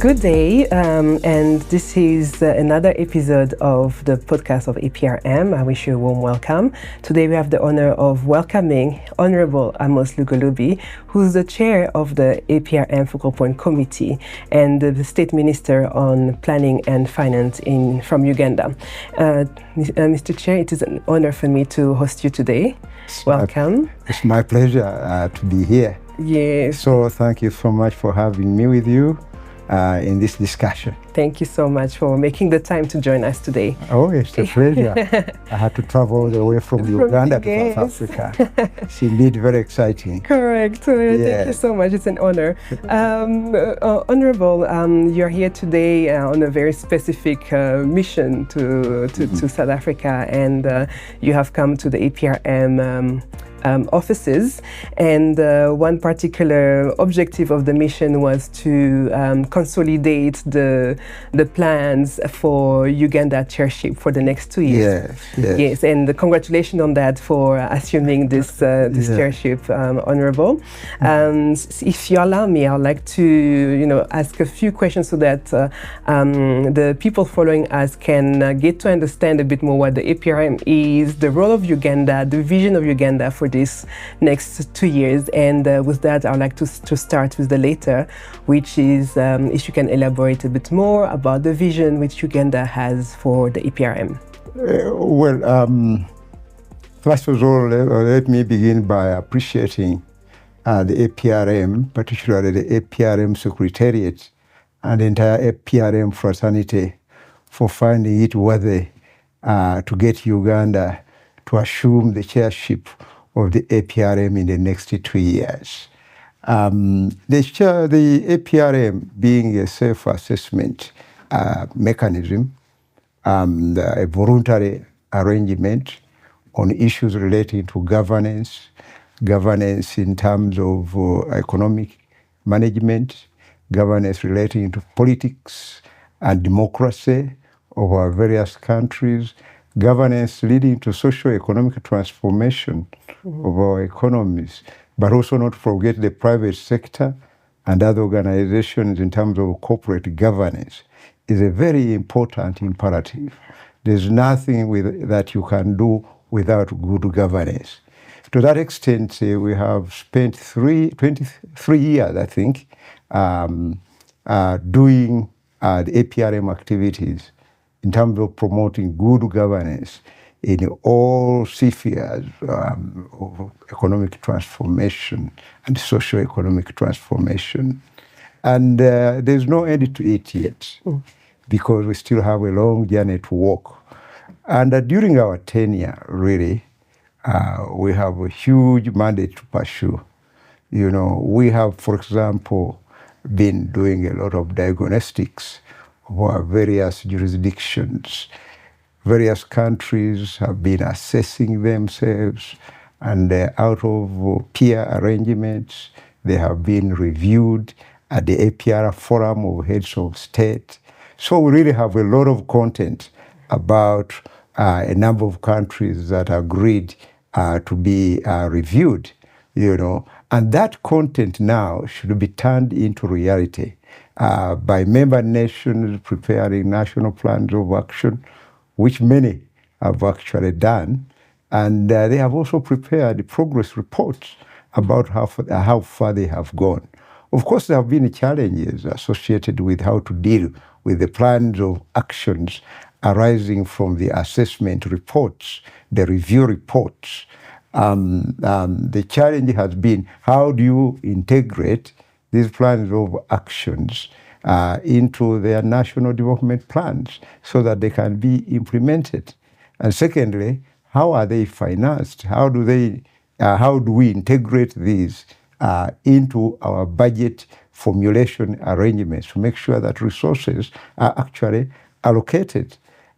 Good day, and this is another episode of the podcast of APRM. I wish you a warm welcome. Today we have the honor of welcoming Honorable Amos Lugoloobi, who's the chair of the APRM Focal Point Committee and the State Minister on Planning and Finance from Uganda. Mr. Chair, it is an honor for me to host you today. Welcome. It's my pleasure to be here. Yes. So thank you so much for having me with you in this discussion. Thank you so much for making the time to join us today. Oh, it's a pleasure. I had to travel all the way from Uganda to South Africa. It's indeed very exciting. Correct. Thank you so much. It's an honor. Honorable, you're here today on a very specific mission to South Africa, and you have come to the APRM offices, and one particular objective of the mission was to consolidate the plans for Uganda Chairship for the next 2 years. Yes, and congratulations on that for assuming this chairship, Honorable. If you allow me, I'd like to ask a few questions so that the people following us can get to understand a bit more what the APRM is, the role of Uganda, the vision of Uganda for this next 2 years. And with that, I'd like to start with the later, which is if you can elaborate a bit more about the vision which Uganda has for the APRM. First of all, let me begin by appreciating the APRM, particularly the APRM Secretariat and the entire APRM fraternity for finding it worthy to get Uganda to assume the chairship of the APRM in the next 2 years. The APRM being a self-assessment mechanism, a voluntary arrangement on issues relating to governance in terms of economic management, governance relating to politics and democracy of our various countries, governance leading to socio-economic transformation of our economies, but also not forget the private sector and other organizations in terms of corporate governance is a very important imperative. There's nothing that you can do without good governance. To that extent, we have spent 23 years, I think, doing the APRM activities in terms of promoting good governance in all spheres of economic transformation and socio-economic transformation. And there's no end to it yet, because we still have a long journey to walk. And during our tenure, really, we have a huge mandate to pursue. We have, for example, been doing a lot of diagnostics of our various jurisdictions. Various countries have been assessing themselves, and out of peer arrangements, they have been reviewed at the APR Forum of Heads of State. So we really have a lot of content about a number of countries that agreed to be reviewed, and that content now should be turned into reality by member nations preparing national plans of action, which many have actually done, and they have also prepared progress reports about how far they have gone. Of course, there have been challenges associated with how to deal with the plans of actions arising from the assessment reports, the review reports. The challenge has been, how do you integrate these plans of actions into their national development plans so that they can be implemented? And secondly, how are they financed? How do we integrate these into our budget formulation arrangements to make sure that resources are actually allocated?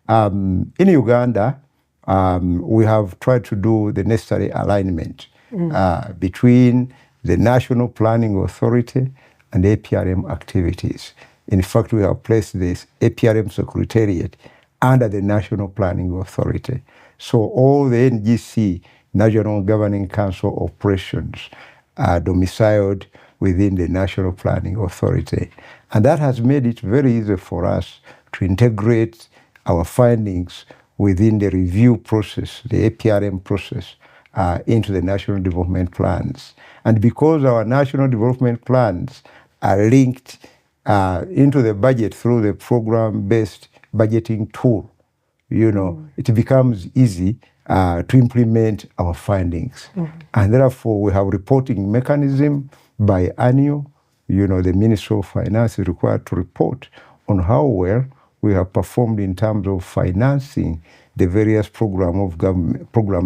In Uganda, we have tried to do the necessary alignment between the National Planning Authority and APRM activities. In fact, we have placed this APRM Secretariat under the National Planning Authority. So all the NGC, National Governing Council operations, are domiciled within the National Planning Authority. And that has made it very easy for us to integrate our findings within the review process, the APRM process, into the national development plans. And because our national development plans are linked into the budget through the program-based budgeting tool, it becomes easy to implement our findings. And therefore, we have reporting mechanism biannual. The Ministry of Finance is required to report on how well we have performed in terms of financing the various programs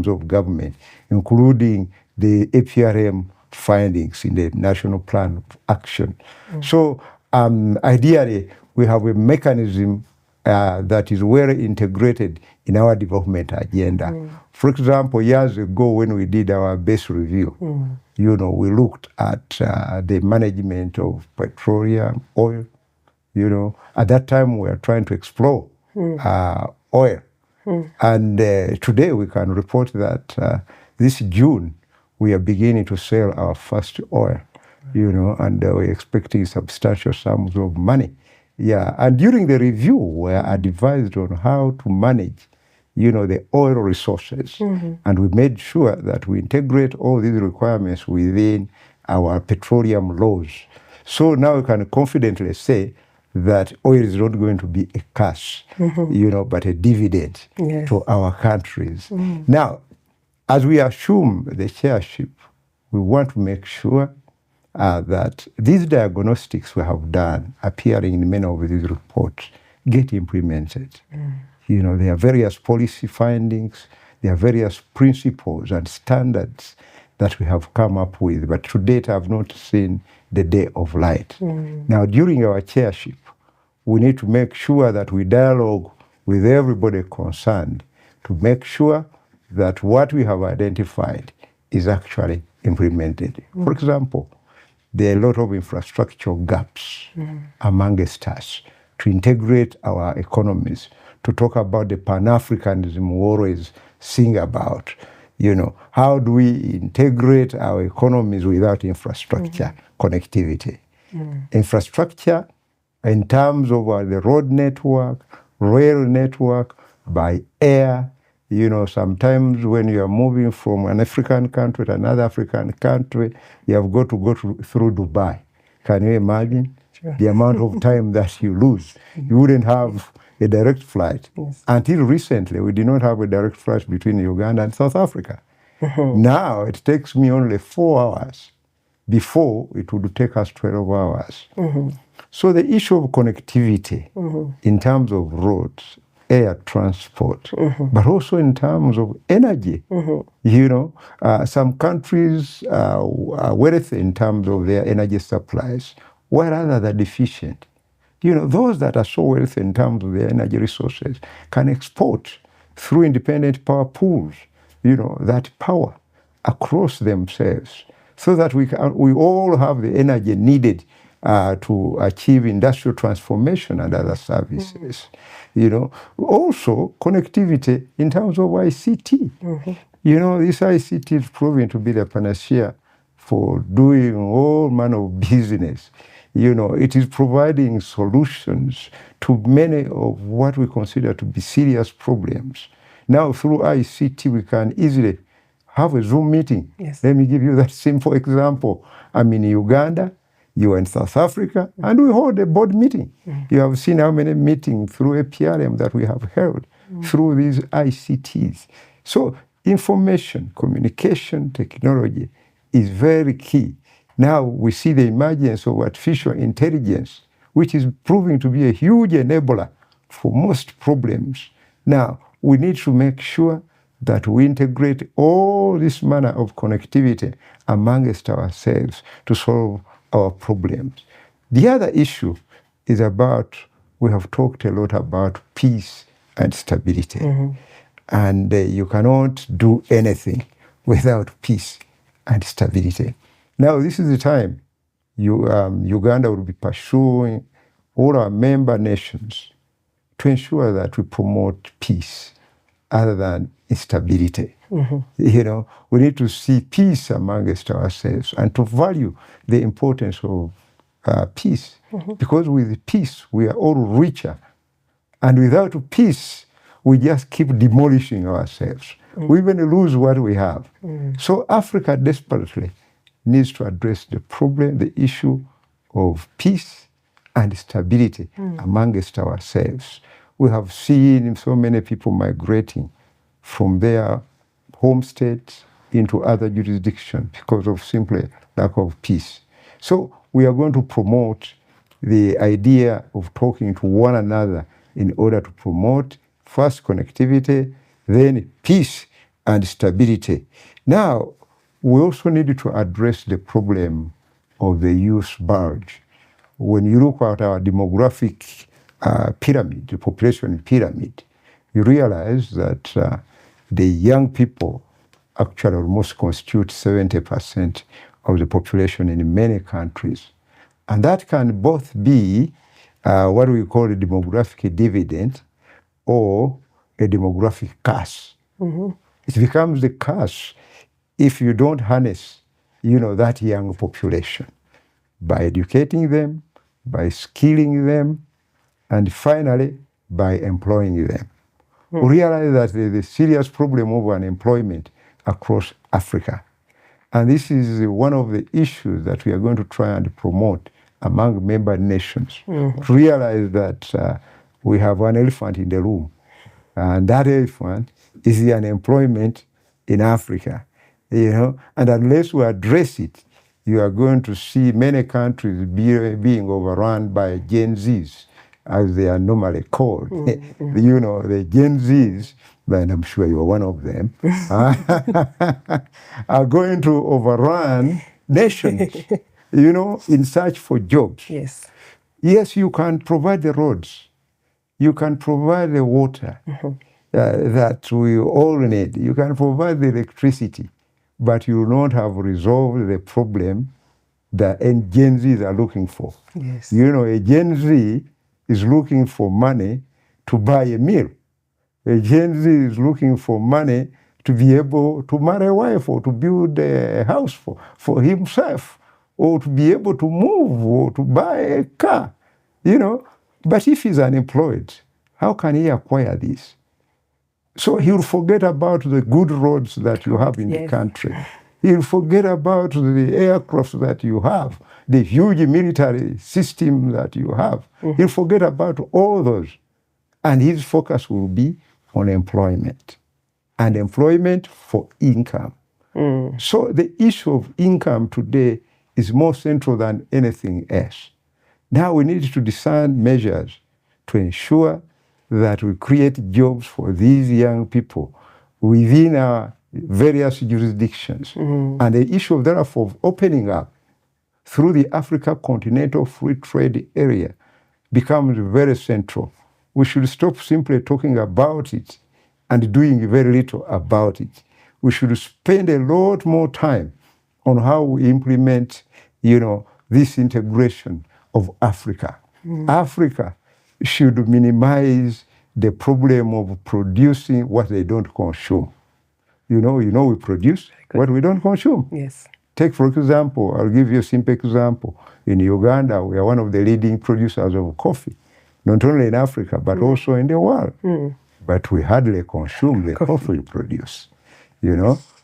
of government, including the APRM findings in the National Plan of Action. So ideally, we have a mechanism that is well integrated in our development agenda. For example, years ago when we did our base review, we looked at the management of petroleum, oil. At that time we were trying to explore oil. And today we can report that this June we are beginning to sell our first oil, and we're expecting substantial sums of money. Yeah, and during the review, we are advised on how to manage, the oil resources. And we made sure that we integrate all these requirements within our petroleum laws. So now we can confidently say that oil is not going to be a cash, but a dividend to our countries. Now, as we assume the chairship, we want to make sure that these diagnostics we have done, appearing in many of these reports, get implemented. There are various policy findings, there are various principles and standards that we have come up with, but to date have not seen the day of light. Now, during our chairship, we need to make sure that we dialogue with everybody concerned to make sure that what we have identified is actually implemented. For example, there are a lot of infrastructural gaps amongst us to integrate our economies, to talk about the Pan-Africanism we always sing about. How do we integrate our economies without infrastructure connectivity? Infrastructure in terms of the road network, rail network, by air. Sometimes when you are moving from an African country to another African country, you have got to go through Dubai. Can you imagine the amount of time that you lose? You wouldn't have a direct flight. Until recently, we did not have a direct flight between Uganda and South Africa. Now it takes me only 4 hours. Before, it would take us 12 hours. So the issue of connectivity in terms of roads, air transport, but also in terms of energy. Some countries are wealthy in terms of their energy supplies, while others are deficient. Those that are so wealthy in terms of their energy resources can export through independent power pools, that power across themselves, so that we all have the energy needed to achieve industrial transformation and other services. Also connectivity in terms of ICT. This ICT is proving to be the panacea for doing all manner of business. It is providing solutions to many of what we consider to be serious problems. Now, through ICT, we can easily have a Zoom meeting. Let me give you that simple example. I'm in Uganda, you are in South Africa, and we hold a board meeting. You have seen how many meetings through APRM that we have held through these ICTs. So information, communication, technology is very key. Now we see the emergence of artificial intelligence, which is proving to be a huge enabler for most problems. Now, we need to make sure that we integrate all this manner of connectivity amongst ourselves to solve our problems. The other issue is about, we have talked a lot about peace and stability. And you cannot do anything without peace and stability. Now, this is the time Uganda will be pursuing all our member nations to ensure that we promote peace other than instability. You know, we need to see peace amongst ourselves and to value the importance of peace. Because with peace, we are all richer. And without peace, we just keep demolishing ourselves. We even lose what we have. So Africa desperately needs to address the problem, the issue of peace and stability amongst ourselves. We have seen so many people migrating from their home states into other jurisdictions because of simply lack of peace. So we are going to promote the idea of talking to one another in order to promote first connectivity, then peace and stability. Now, we also need to address the problem of the youth bulge. When you look at our demographic pyramid, the population pyramid, you realize that the young people actually almost constitute 70% of the population in many countries. And that can both be what we call a demographic dividend or a demographic curse. It becomes the curse if you don't harness, that young population by educating them, by skilling them, and finally, by employing them. We realize that there's a serious problem of unemployment across Africa. And this is one of the issues that we are going to try and promote among member nations. Realize that we have an elephant in the room. And that elephant is the unemployment in Africa. And unless we address it, you are going to see many countries being overrun by Gen Zs, as they are normally called. The Gen Zs, and I'm sure you're one of them, are going to overrun nations, in search for jobs. Yes, you can provide the roads. You can provide the water that we all need. You can provide the electricity, but you will not have resolved the problem that Gen Zs are looking for. A Gen Z is looking for money to buy a meal. A Gen Z is looking for money to be able to marry a wife or to build a house for himself, or to be able to move or to buy a car, But if he's unemployed, how can he acquire this? So he'll forget about the good roads that you have in the country. He'll forget about the aircraft that you have, the huge military system that you have. He'll forget about all those. And his focus will be on employment. And employment for income. So the issue of income today is more central than anything else. Now we need to design measures to ensure that we create jobs for these young people within our various jurisdictions. And the issue, therefore, of opening up through the Africa Continental Free Trade Area becomes very central. We should stop simply talking about it and doing very little about it. We should spend a lot more time on how we implement, this integration of Africa. Africa should minimize the problem of producing what they don't consume. We produce what we don't consume. Take, for example, I'll give you a simple example. In Uganda, we are one of the leading producers of coffee, not only in Africa, but also in the world. But we hardly consume the coffee we produce,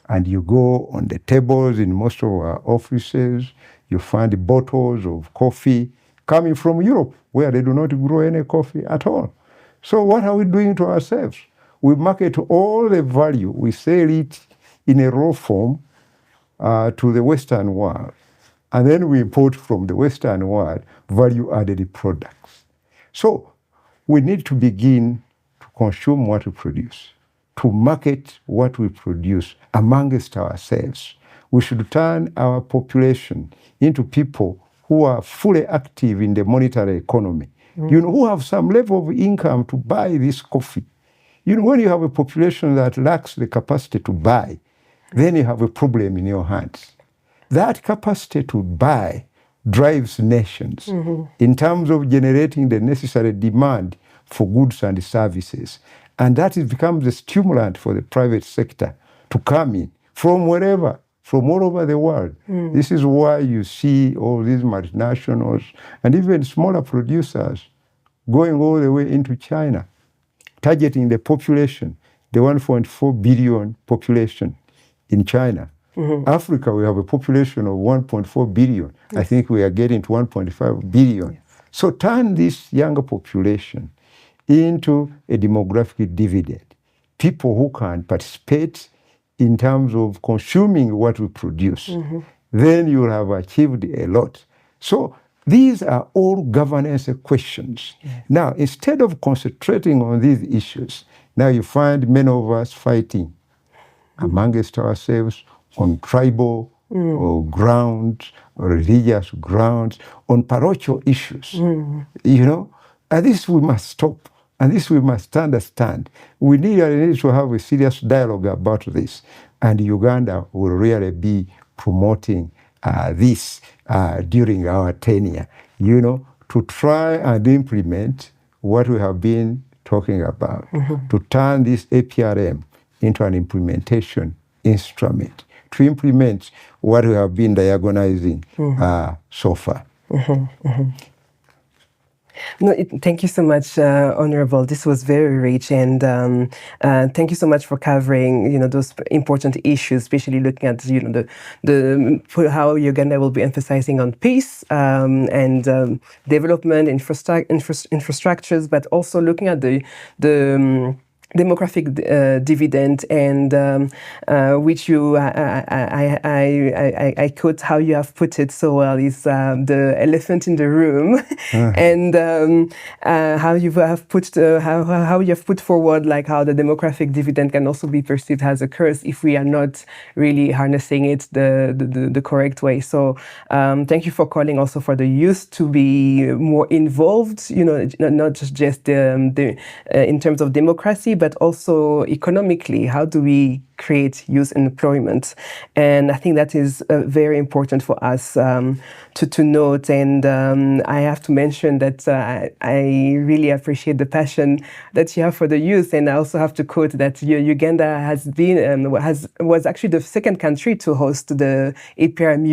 And you go on the tables in most of our offices, you find bottles of coffee coming from Europe, where they do not grow any coffee at all. So what are we doing to ourselves? We market all the value, we sell it in a raw form to the Western world. And then we import from the Western world value-added products. So we need to begin to consume what we produce, to market what we produce amongst ourselves. We should turn our population into people who are fully active in the monetary economy, who have some level of income to buy this coffee. When you have a population that lacks the capacity to buy, then you have a problem in your hands. That capacity to buy drives nations in terms of generating the necessary demand for goods and services. And that it becomes a stimulant for the private sector to come in from wherever, from all over the world. This is why you see all these multinationals and even smaller producers going all the way into China, targeting the population, the 1.4 billion population in China. Africa, we have a population of 1.4 billion. Yes. I think we are getting to 1.5 billion. Yes. So turn this younger population into a demographic dividend. People who can participate in terms of consuming what we produce. Then you'll have achieved a lot. So these are all governance questions. Yes. Now, instead of concentrating on these issues, now you find many of us fighting amongst ourselves on tribal or grounds, or religious grounds, on parochial issues. You know, and this we must stop, and this we must understand. We need to have a serious dialogue about this, and Uganda will really be promoting this during our tenure, you know, to try and implement what we have been talking about, to turn this APRM into an implementation instrument, to implement what we have been diagonizing so far. No, thank you so much, Honorable. This was very rich, and thank you so much for covering, you know, those important issues, especially looking at, you know, the how Uganda will be emphasizing on peace and development, infrastructures, but also looking at the demographic dividend, and which you, I quote how you have put it so well, is the elephant in the room, and how you have put how you have put forward, like how the demographic dividend can also be perceived as a curse if we are not really harnessing it the correct way. So thank you for calling also for the youth to be more involved, you know, not just in terms of democracy, but also economically. How do we create youth employment? And I think that is very important for us to note. And I have to mention that I really appreciate the passion that you have for the youth. And I also have to quote that Uganda has been was actually the second country to host the APRM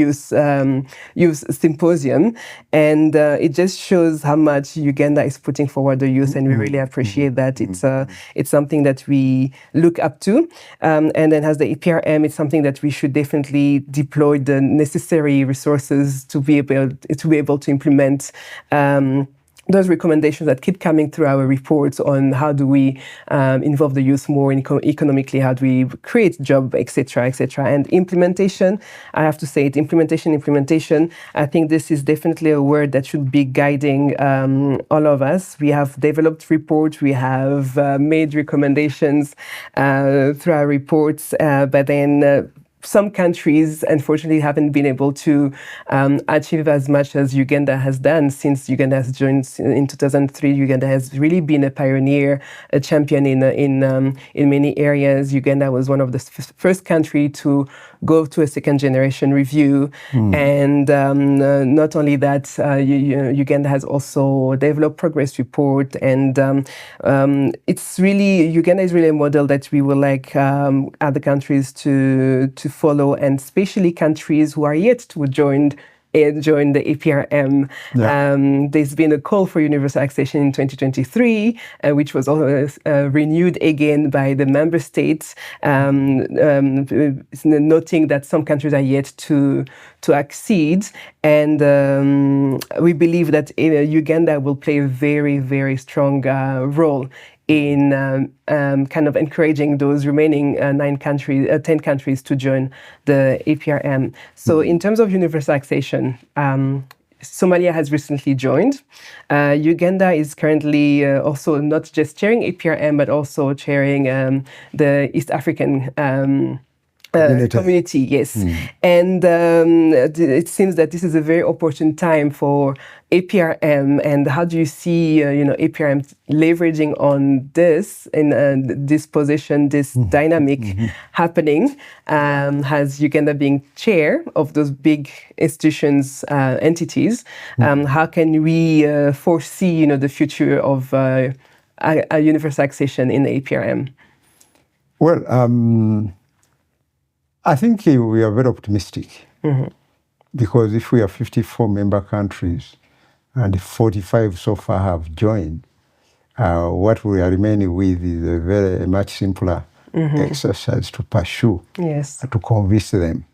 Youth Symposium, and it just shows how much Uganda is putting forward the youth, and we really appreciate that. It's something that we look up to. And then as the APRM, it's something that we should definitely deploy the necessary resources to be able to implement those recommendations that keep coming through our reports on how do we involve the youth more economically, how do we create jobs, etc., etc. And implementation, I have to say it, implementation, I think this is definitely a word that should be guiding all of us. We have developed reports, we have made recommendations through our reports, but then some countries, unfortunately, haven't been able to achieve as much as Uganda has done. Since Uganda has joined in 2003, Uganda has really been a pioneer, a champion in many areas. Uganda was one of the first country to go to a second-generation review. And not only that, Uganda has also developed progress report. And it's really, Uganda is really a model that we would like other countries to follow, and especially countries who are yet to join the APRM. Yeah. There's been a call for universal accession in 2023, which was also renewed again by the member states, noting that some countries are yet to accede. And we believe that Uganda will play a very, very strong role in kind of encouraging those remaining 10 countries to join the APRM. So in terms of universal accession, Somalia has recently joined. Uganda is currently also not just chairing APRM, but also chairing the East African community, yes. And it seems that this is a very opportune time for APRM. And how do you see, APRM leveraging on this, in this position, this dynamic happening, as Uganda being chair of those big institutions, entities? How can we foresee, the future of a universal accession in the APRM? Well, I think we are very optimistic because if we are 54 member countries and 45 so far have joined, what we are remaining with is a very much simpler exercise to pursue, to convince them.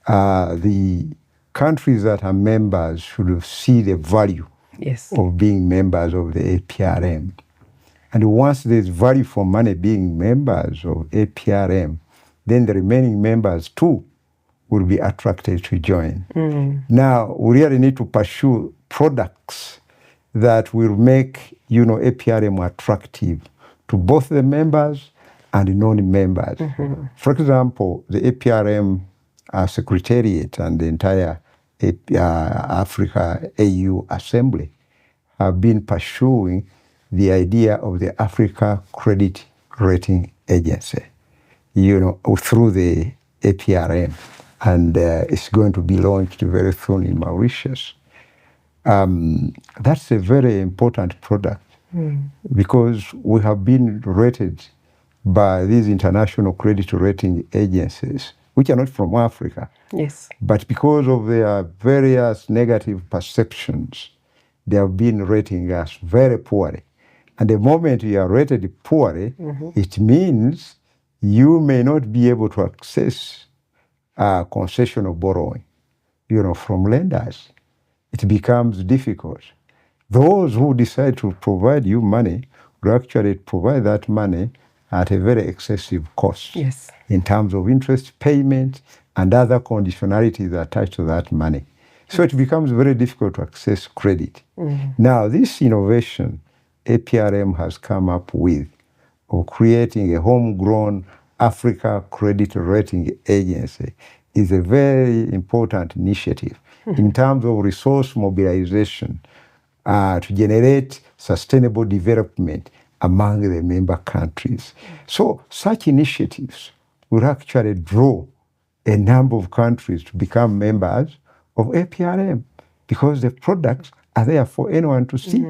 The countries that are members should see the value of being members of the APRM. And once there's value for money being members of APRM, then the remaining members too will be attracted to join. Now, we really need to pursue products that will make, APRM attractive to both the members and the non-members. For example, the APRM Secretariat and the entire Africa AU Assembly have been pursuing the idea of the Africa Credit Rating Agency, through the APRM. And it's going to be launched very soon in Mauritius. That's a very important product because we have been rated by these international credit rating agencies, which are not from Africa. But because of their various negative perceptions, they have been rating us very poorly. And the moment you are rated poorly, it means you may not be able to access concessional borrowing, from lenders. It becomes difficult. Those who decide to provide you money will actually provide that money at a very excessive cost in terms of interest payment and other conditionalities attached to that money. So it becomes very difficult to access credit. Now, this innovation APRM has come up with of creating a homegrown Africa Credit Rating Agency is a very important initiative in terms of resource mobilization to generate sustainable development among the member countries. So such initiatives will actually draw a number of countries to become members of APRM because the products are there for anyone to see.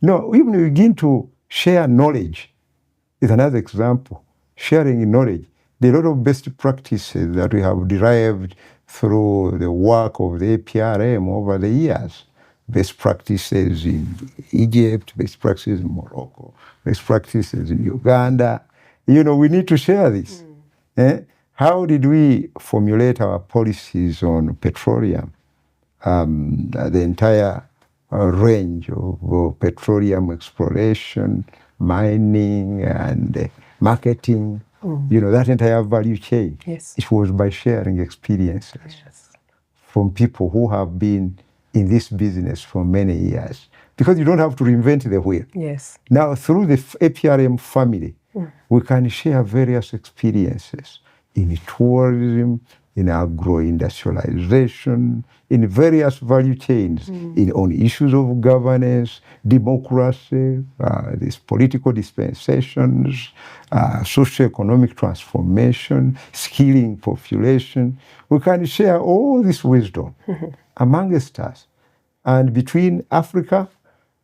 No, even we begin to share knowledge is another example. Sharing knowledge. There are a lot of best practices that we have derived through the work of the APRM over the years. Best practices in Egypt, best practices in Morocco, best practices in Uganda. We need to share this. How did we formulate our policies on petroleum? The entire range of petroleum exploration, mining, and marketing, that entire value chain. It was by sharing experiences from people who have been in this business for many years. Because you don't have to reinvent the wheel. Now, through the APRM family, we can share various experiences in tourism, in agro-industrialization, in various value chains, on issues of governance, democracy, these political dispensations, socio-economic transformation, skilling population. We can share all this wisdom amongst us and between Africa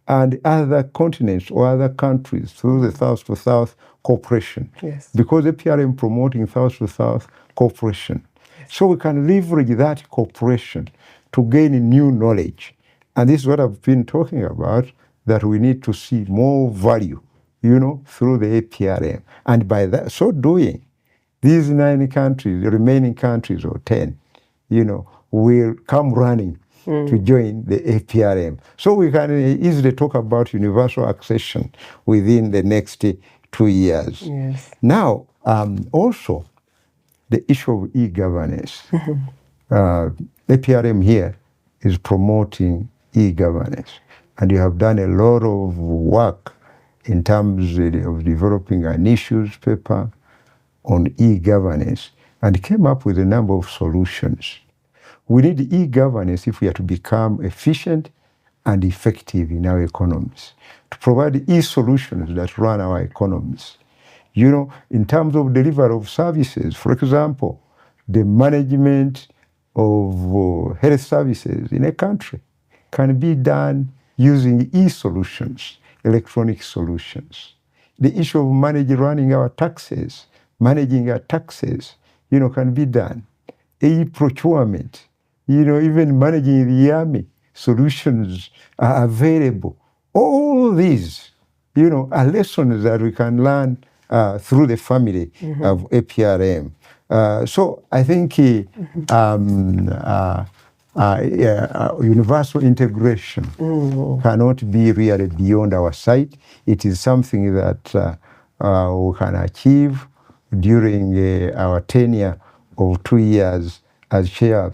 and other continents or other countries through the South-to-South cooperation. Because APRM promoting South-to-South cooperation. So we can leverage that cooperation to gain new knowledge. And this is what I've been talking about, that we need to see more value, through the APRM. And by that, so doing, these 9 countries, the remaining countries, or 10, will come running to join the APRM. So we can easily talk about universal accession within the next 2 years. Now, also, the issue of e-governance. APRM here is promoting e-governance. And you have done a lot of work in terms of developing an issues paper on e-governance and came up with a number of solutions. We need e-governance if we are to become efficient and effective in our economies, to provide e-solutions that run our economies. In terms of delivery of services, for example, the management of health services in a country can be done using e-solutions. electronic solutions. The issue of managing our taxes, can be done. E-procurement, even managing the army, solutions are available. All these, are lessons that we can learn through the family of APRM. So I think universal integration cannot be really beyond our sight. It is something that we can achieve during our tenure of 2 years as chair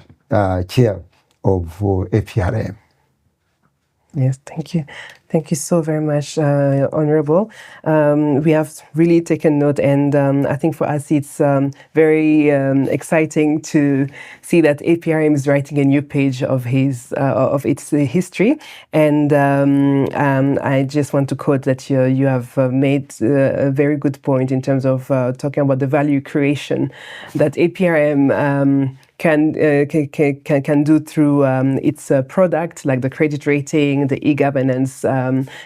of APRM. Yes, thank you. Thank you so very much, Honorable. We have really taken note, and I think for us it's very exciting to see that APRM is writing a new page of its history. And I just want to quote that you have made a very good point in terms of talking about the value creation that APRM can do through its product, like the credit rating, the e-governance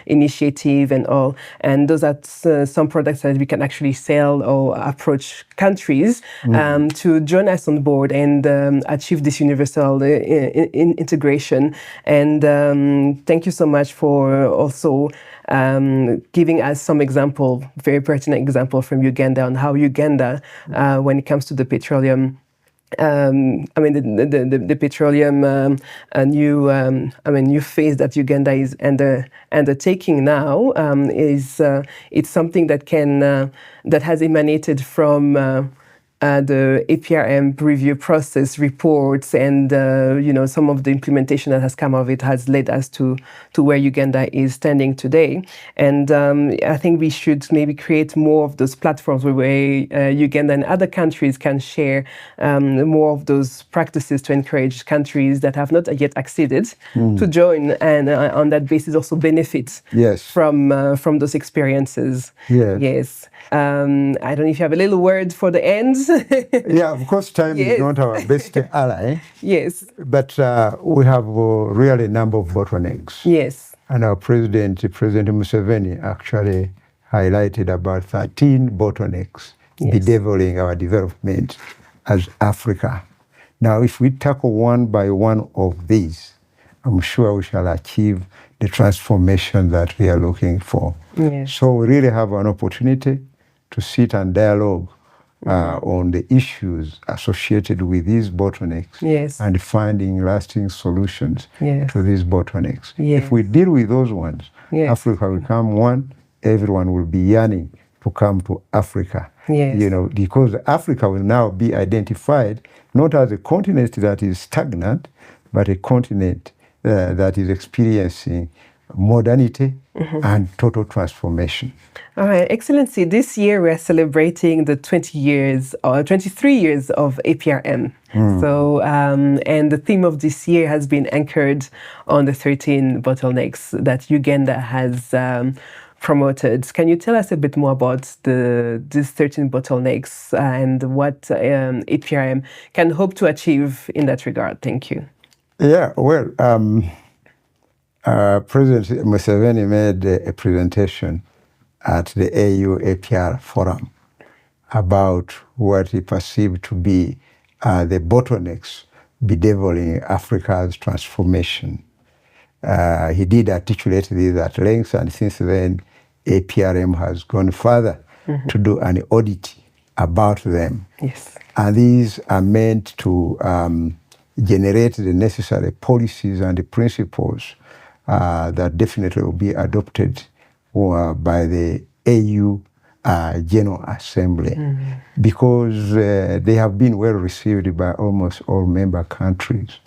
initiative and all. And those are some products that we can actually sell or approach countries to join us on board and achieve this universal integration. And thank you so much for also giving us some example, very pertinent example from Uganda on how Uganda, when it comes to the petroleum, the petroleum new phase that Uganda is undertaking now is it's something that that has emanated from the APRM review process reports, and some of the implementation that has come of it has led us to where Uganda is standing today. And I think we should maybe create more of those platforms where Uganda and other countries can share more of those practices to encourage countries that have not yet acceded to join, and on that basis also benefit from those experiences. Yes. I don't know if you have a little word for the end. Yeah, of course, time is not our best ally. Yes. But we have really a number of bottlenecks. Yes. And our President Museveni, actually highlighted about 13 bottlenecks bedeviling our development as Africa. Now, if we tackle one by one of these, I'm sure we shall achieve the transformation that we are looking for. Yes. So we really have an opportunity to sit and dialogue on the issues associated with these bottlenecks and finding lasting solutions to these bottlenecks. If we deal with those ones, Africa will become one, everyone will be yearning to come to Africa. Because Africa will now be identified not as a continent that is stagnant, but a continent that is experiencing modernity and total transformation. All right, Excellency, this year we're celebrating the 23 years of APRM. So, and the theme of this year has been anchored on the 13 bottlenecks that Uganda has promoted. Can you tell us a bit more about these 13 bottlenecks and what APRM can hope to achieve in that regard? Thank you. Yeah, well, President Museveni made a presentation at the AU APR Forum about what he perceived to be the bottlenecks bedeviling Africa's transformation. He did articulate these at length, and since then, APRM has gone further to do an audit about them. Yes. And these are meant to generate the necessary policies and the principles that definitely will be adopted by the AU General Assembly, because they have been well received by almost all member countries.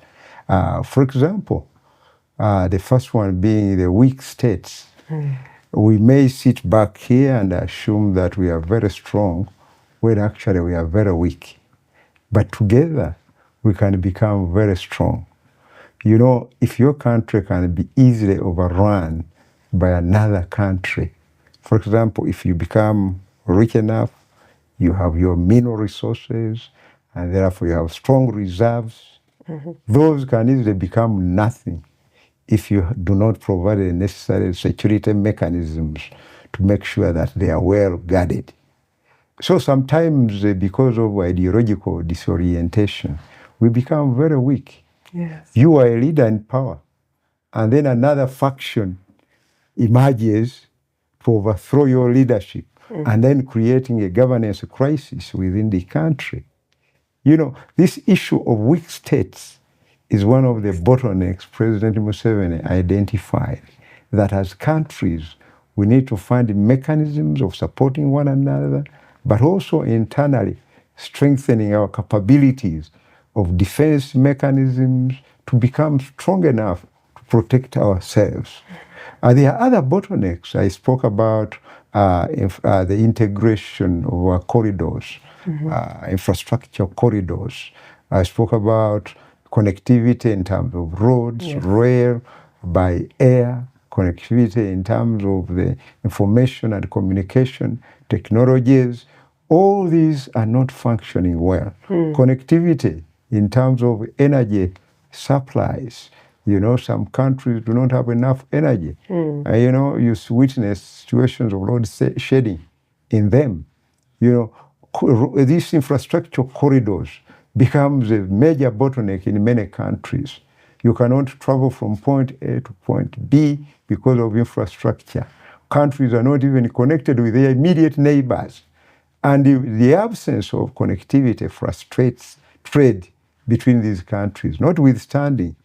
For example, the first one being the weak states. We may sit back here and assume that we are very strong, when actually we are very weak. But together, we can become very strong. If your country can be easily overrun by another country, for example, if you become rich enough, you have your mineral resources, and therefore you have strong reserves, those can easily become nothing if you do not provide the necessary security mechanisms to make sure that they are well guarded. So sometimes because of ideological disorientation, we become very weak. Yes. You are a leader in power, and then another faction emerges to overthrow your leadership, and then creating a governance crisis within the country. You know, this issue of weak states is one of the bottlenecks President Museveni identified, that as countries, we need to find mechanisms of supporting one another, but also internally strengthening our capabilities of defense mechanisms to become strong enough to protect ourselves. There are other bottlenecks. I spoke about the integration of our corridors, infrastructure corridors. I spoke about connectivity in terms of roads, rail, by air, connectivity in terms of the information and communication technologies. All these are not functioning well. Connectivity in terms of energy supplies. You know, some countries do not have enough energy. You know, you witness situations of load shedding in them. You know, these infrastructure corridors becomes a major bottleneck in many countries. You cannot travel from point A to point B because of infrastructure. Countries are not even connected with their immediate neighbors. And the absence of connectivity frustrates trade between these countries, notwithstanding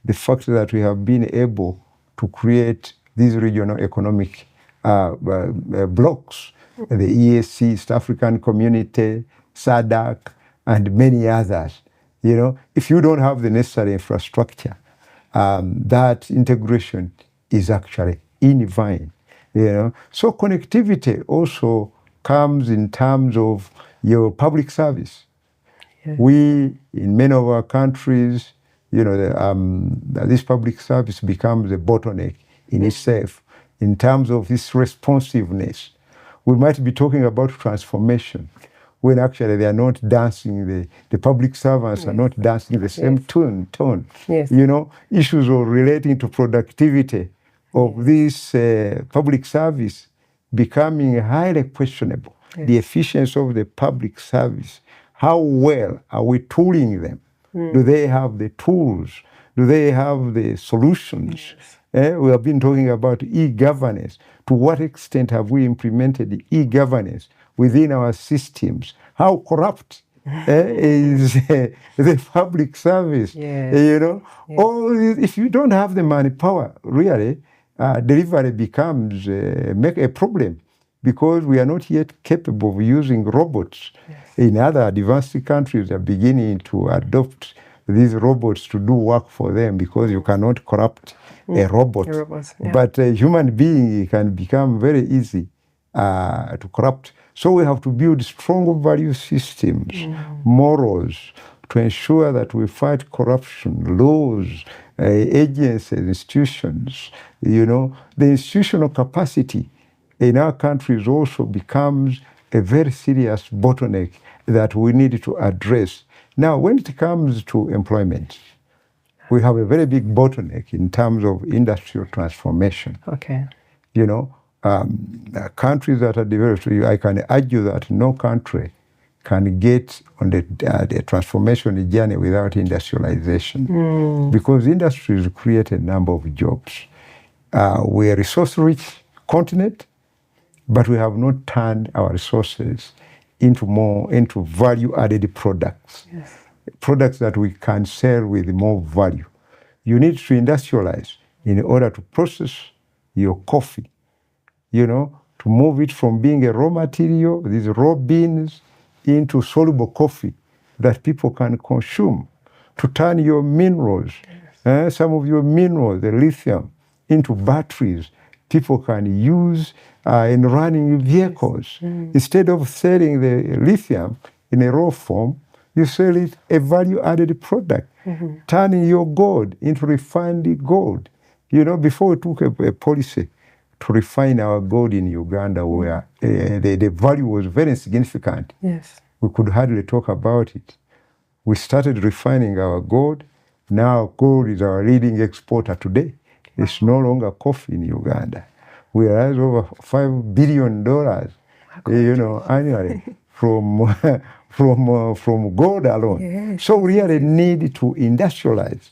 the fact that we have been able to create these regional economic blocks, the EAC, East African Community, SADC, and many others. You know, if you don't have the necessary infrastructure, that integration is actually in vain. You know, so connectivity also comes in terms of your public service. Yeah. We, in many of our countries, you know, this public service becomes a bottleneck in itself in terms of its responsiveness. We might be talking about transformation when actually they are not dancing, the public servants are not dancing the same tone. Yes. You know, issues of relating to productivity of this public service becoming highly questionable. The efficiency of the public service, how well are we tooling them? Do they have the tools? Do they have the solutions? We have been talking about e-governance. To what extent have we implemented e-governance within our systems? How corrupt is the public service? You know, all if you don't have the manpower, really, delivery becomes a problem, because we are not yet capable of using robots. In other advanced countries are beginning to adopt these robots to do work for them, because you cannot corrupt a robot. But a human being can become very easy to corrupt. So we have to build strong value systems, morals, to ensure that we fight corruption, laws, agencies, institutions. You know, the institutional capacity in our countries also becomes a very serious bottleneck that we need to address. Now, when it comes to employment, we have a very big bottleneck in terms of industrial transformation. You know, countries that are developed, I can argue that no country can get on the transformation journey without industrialization, because industries create a number of jobs. We're a resource-rich continent, but we have not turned our resources into value-added products, products that we can sell with more value. You need to industrialize in order to process your coffee, you know, to move it from being a raw material, these raw beans, into soluble coffee that people can consume, to turn your minerals, some of your minerals, the lithium, into batteries people can use in running vehicles. Instead of selling the lithium in a raw form, you sell it a value-added product, turning your gold into refined gold. You know, before we took a policy to refine our gold in Uganda, where the value was very significant. We could hardly talk about it. We started refining our gold. Now gold is our leading exporter today. It's no longer coffee in Uganda. We raise over $5 billion, annually from gold alone. Yes. So we really need to industrialize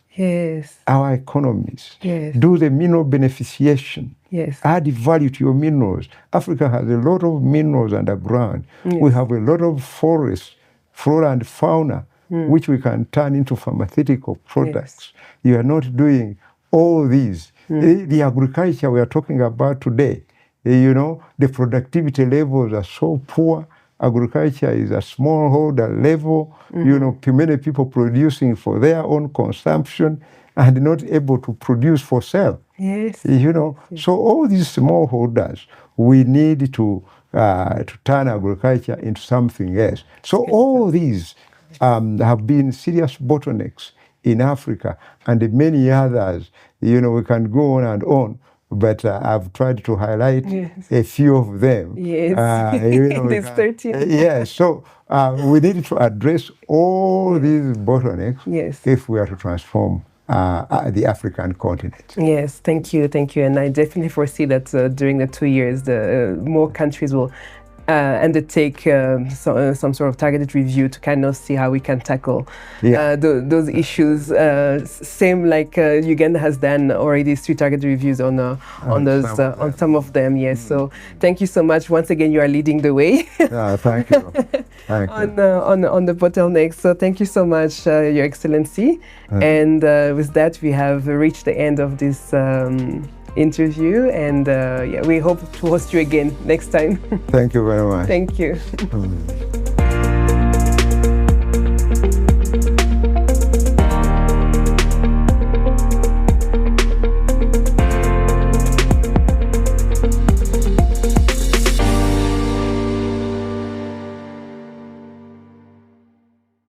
our economies, do the mineral beneficiation, add value to your minerals. Africa has a lot of minerals underground. We have a lot of forests, flora and fauna, which we can turn into pharmaceutical products. You are not doing all these. The agriculture we are talking about today, the productivity levels are so poor. Agriculture is a smallholder level, many people producing for their own consumption and not able to produce for sale. So all these smallholders, we need to turn agriculture into something else. So all these have been serious bottlenecks in Africa, and many others. We can go on and on, but I've tried to highlight a few of them. There's 13. So we need to address all these bottlenecks if we are to transform the African continent. Yes, thank you. And I definitely foresee that during the 2 years, more countries will undertake some sort of targeted review to kind of see how we can tackle those issues. Same like Uganda has done already 3 targeted reviews on some of them. Yes. So thank you so much. Once again, you are leading the way. Thank you. On the bottlenecks. So thank you so much, Your Excellency. And with that, we have reached the end of this interview, and we hope to host you again next time. Thank you very much. Thank you.